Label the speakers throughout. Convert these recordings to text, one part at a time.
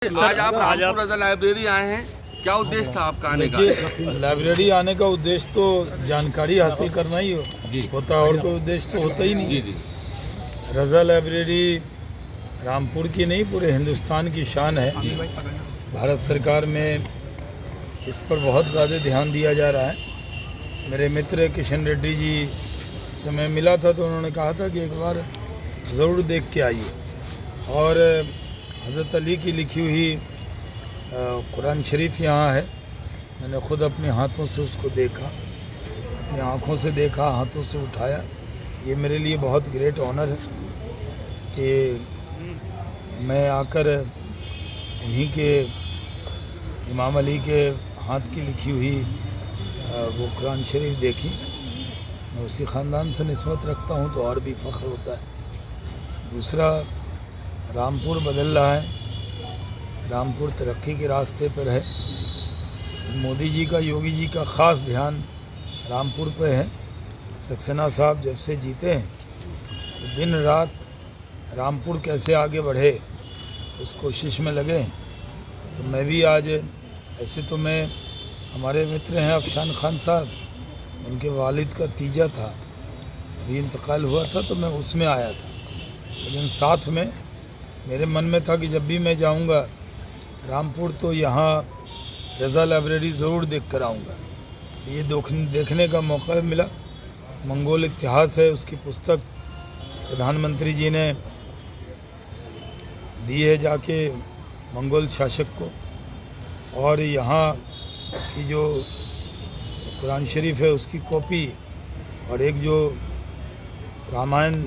Speaker 1: आज आप रामपुर रजा लाइब्रेरी आए हैं, क्या उद्देश्य था आपका आने का?
Speaker 2: लाइब्रेरी आने का उद्देश्य तो जानकारी हासिल करना ही होता है, और कोई उद्देश्य तो होता ही नहीं। रजा लाइब्रेरी रामपुर की नहीं, पूरे हिंदुस्तान की शान है। भारत सरकार में इस पर बहुत ज़्यादा ध्यान दिया जा रहा है। मेरे मित्र किशन रेड्डी जी से मैं मिला था तो उन्होंने कहा था कि एक बार ज़रूर देख के आइए। और हज़रत अली की लिखी हुई कुरान शरीफ यहाँ है। मैंने ख़ुद अपने हाथों से उसको देखा, अपनी आँखों से देखा, हाथों से उठाया। ये मेरे लिए बहुत ग्रेट ऑनर है कि मैं आकर इन्हीं के इमाम अली के हाथ की लिखी हुई वो कुरान शरीफ देखी। मैं उसी ख़ानदान से निस्बत रखता हूँ तो और भी फ़ख्र होता है। दूसरा, रामपुर बदल रहा है, रामपुर तरक्की के रास्ते पर है। मोदी जी का, योगी जी का ख़ास ध्यान रामपुर पे है। सक्सेना साहब जब से जीते हैं तो दिन रात रामपुर कैसे आगे बढ़े उस कोशिश में लगे हैं। तो मैं भी आज, ऐसे तो मैं, हमारे मित्र हैं अफशान खान साहब, उनके वालिद का तीजा था, अभी इंतकाल हुआ था तो मैं उसमें आया था। लेकिन साथ में मेरे मन में था कि जब भी मैं जाऊंगा रामपुर तो यहाँ रज़ा लाइब्रेरी ज़रूर देख कर आऊँगा। तो ये देखने का मौका मिला। मंगोल इतिहास है, उसकी पुस्तक प्रधानमंत्री जी ने दी है जाके मंगोल शासक को। और यहाँ की जो कुरान शरीफ है उसकी कॉपी, और एक जो रामायण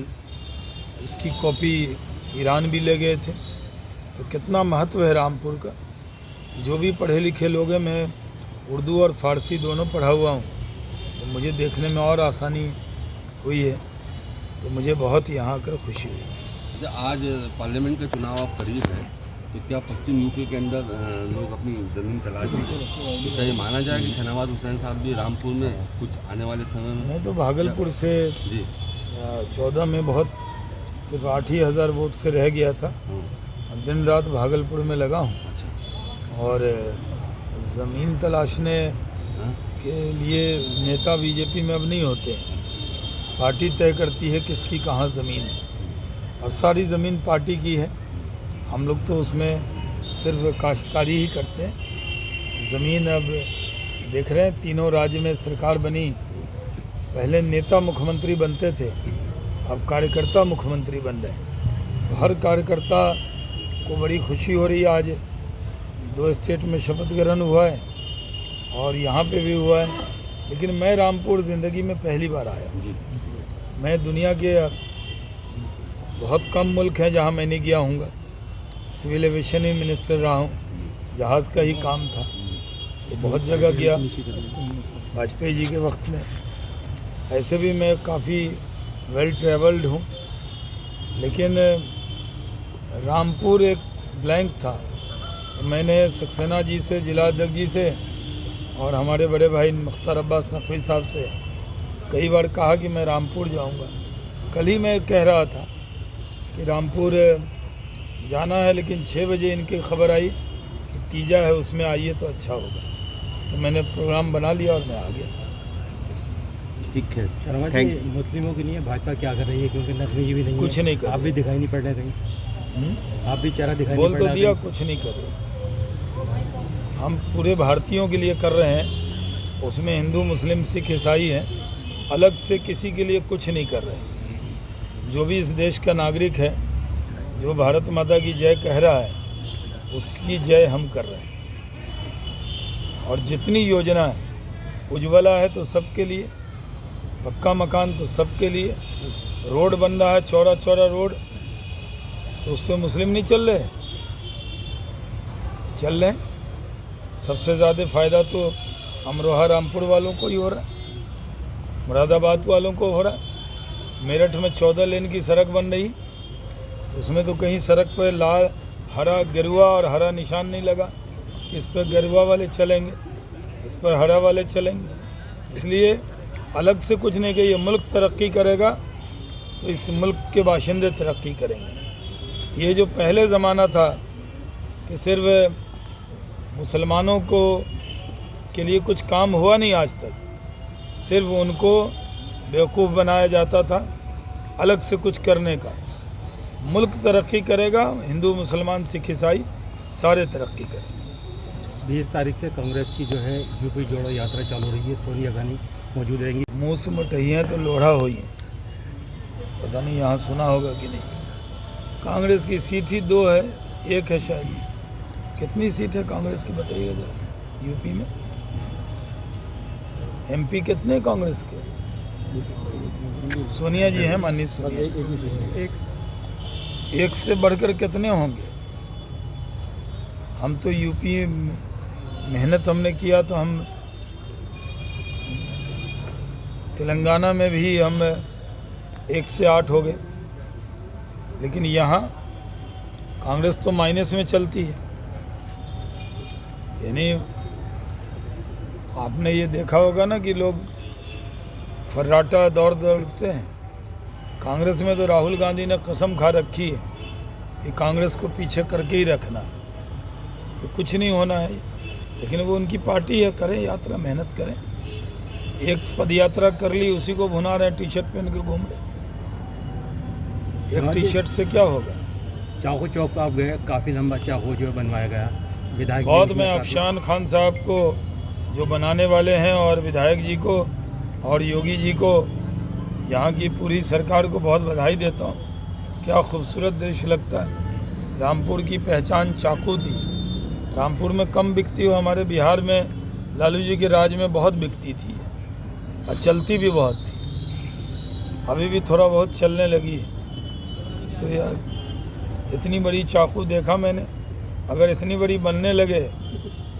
Speaker 2: उसकी कॉपी ईरान भी ले गए थे। तो कितना महत्व है रामपुर का। जो भी पढ़े लिखे लोग हैं, मैं उर्दू और फ़ारसी दोनों पढ़ा हुआ हूँ, तो मुझे देखने में और आसानी हुई है। तो मुझे बहुत यहाँ आकर खुशी हुई।
Speaker 1: आज पार्लियामेंट के चुनाव आप करीब हैं, तो क्या पश्चिम यूपी के अंदर लोग अपनी ज़मीन तलाशेंगे? तो क्या ये माना जाए कि शहनवाज हुसैन साहब भी रामपुर में कुछ आने वाले समय में?
Speaker 2: मैं तो भागलपुर से जी 14 में बहुत सिर्फ 8 ही हज़ार वोट से रह गया था। दिन रात भागलपुर में लगा हूँ। और ज़मीन तलाशने के लिए नेता बीजेपी में अब नहीं होते हैं। पार्टी तय करती है किसकी कहाँ ज़मीन है, और सारी ज़मीन पार्टी की है। हम लोग तो उसमें सिर्फ काश्तकारी ही करते हैं। ज़मीन अब देख रहे हैं, तीनों राज्य में सरकार बनी। पहले नेता मुख्यमंत्री बनते थे, अब कार्यकर्ता मुख्यमंत्री बन रहे हैं। तो हर कार्यकर्ता को बड़ी खुशी हो रही है। आज 2 स्टेट में शपथ ग्रहण हुआ है और यहाँ पे भी हुआ है। लेकिन मैं रामपुर ज़िंदगी में पहली बार आया। मैं दुनिया के बहुत कम मुल्क हैं जहाँ मैं नहीं गया हूँगा। सिविल एविएशन ही मिनिस्टर रहा हूँ, जहाज़ का ही काम था, तो बहुत जगह गया वाजपेयी जी के वक्त में। ऐसे भी मैं काफ़ी वेल ट्रेवल्ड हूँ। लेकिन रामपुर एक ब्लैंक था। तो मैंने सक्सेना जी से, जिला अध्यक्ष जी से, और हमारे बड़े भाई मुख्तार अब्बास नकवी साहब से कई बार कहा कि मैं रामपुर जाऊंगा। कल ही मैं कह रहा था कि रामपुर जाना है, लेकिन 6 बजे इनकी खबर आई कि तीजा है, उसमें आइए तो अच्छा होगा। तो मैंने प्रोग्राम बना लिया और मैं आ गया।
Speaker 3: ठीक है, शर्मा जी, मुस्लिमों के लिए भाजपा क्या कर रही है? क्योंकि नकवी जी भी नहीं,
Speaker 2: कुछ नहीं कर,
Speaker 3: आप भी दिखाई नहीं पड़ रहे कहीं। आप भी चेहरा दिखाई
Speaker 2: बोल
Speaker 3: नहीं पड़
Speaker 2: तो दिया, कुछ नहीं कर रहे। हम पूरे भारतीयों के लिए कर रहे हैं। उसमें हिंदू, मुस्लिम, सिख, ईसाई हैं। अलग से किसी के लिए कुछ नहीं कर रहे। जो भी इस देश का नागरिक है, जो भारत माता की जय कह रहा है, उसकी जय हम कर रहे हैं। और जितनी योजना है, उज्ज्वला है तो सबके लिए, पक्का मकान तो सबके लिए, रोड बन रहा है, चौड़ा चौड़ा रोड, तो उस पर मुस्लिम नहीं चल रहे, चल रहे हैं। सबसे ज़्यादा फ़ायदा तो अमरोहा रामपुर वालों को ही हो रहा है, मुरादाबाद वालों को हो रहा है। मेरठ में 14 लेन की सड़क बन रही, तो उसमें तो कहीं सड़क पर लाल, हरा, गेरुआ और हरा निशान नहीं लगा कि इस पर गेरुआ वाले चलेंगे, इस पर हरा वाले चलेंगे। इसलिए अलग से कुछ नहीं कि ये मुल्क तरक्की करेगा तो इस मुल्क के बाशिंदे तरक्की करेंगे। ये जो पहले ज़माना था कि सिर्फ मुसलमानों को के लिए कुछ काम हुआ नहीं आज तक, सिर्फ उनको बेवकूफ़ बनाया जाता था अलग से कुछ करने का। मुल्क तरक्की करेगा, हिंदू मुसलमान सिख ईसाई सारे तरक्की करेंगे।
Speaker 3: 20 तारीख से कांग्रेस की जो है यूपी जोड़ो यात्रा चालू रही है, सोनिया गांधी मौजूद रहेंगी।
Speaker 2: मुँह से मटहियाँ तो लोढ़ा हुई हैं, पता नहीं यहाँ सुना होगा कि नहीं। कांग्रेस की सीट ही 2 है, 1 है शायद। कितनी सीट है कांग्रेस की बताइएगा जरा यूपी में? एमपी कितने कांग्रेस के? सोनिया जी हैं, माननीय सोनिया जी। एक से बढ़कर कितने होंगे? हम तो यूपी मेहनत हमने किया तो हम तेलंगाना में भी हम 1 से 8 हो गए, लेकिन यहाँ कांग्रेस तो माइनस में चलती है। यानी आपने ये देखा होगा ना कि लोग फर्राटा दौड़ते हैं। कांग्रेस में तो राहुल गांधी ने कसम खा रखी है कि कांग्रेस को पीछे करके ही रखना, तो कुछ नहीं होना है। लेकिन वो उनकी पार्टी है, करें यात्रा, मेहनत करें। एक पद यात्रा कर ली, उसी को भुना रहे, टी-शर्ट पहन के घूम रहे। एक टी-शर्ट से क्या होगा?
Speaker 3: चाकू चौक आप गए, काफ़ी लंबा चाकू जो बनवाया गया विधायक।
Speaker 2: बहुत मैं अफशान खान साहब को जो बनाने वाले हैं और विधायक जी को और योगी जी को, यहाँ की पूरी सरकार को बहुत बधाई देता हूँ। क्या खूबसूरत दृश्य लगता है। रामपुर की पहचान चाकू थी। रामपुर में कम बिकती हो, हमारे बिहार में लालू जी के राज में बहुत बिकती थी और चलती भी बहुत थी। अभी भी थोड़ा बहुत चलने लगी। तो यार इतनी बड़ी चाकू देखा मैंने। अगर इतनी बड़ी बनने लगे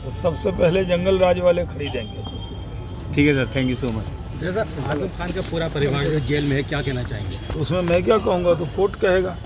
Speaker 2: तो सबसे पहले जंगल राज वाले खरीदेंगे।
Speaker 4: ठीक है sir, thank you so much.
Speaker 3: जैसा आजम खान का पूरा परिवार जो जेल में है, क्या कहना चाहेंगे?
Speaker 2: उसमें मैं क्या कहूँगा, तो कोर्ट कहेगा।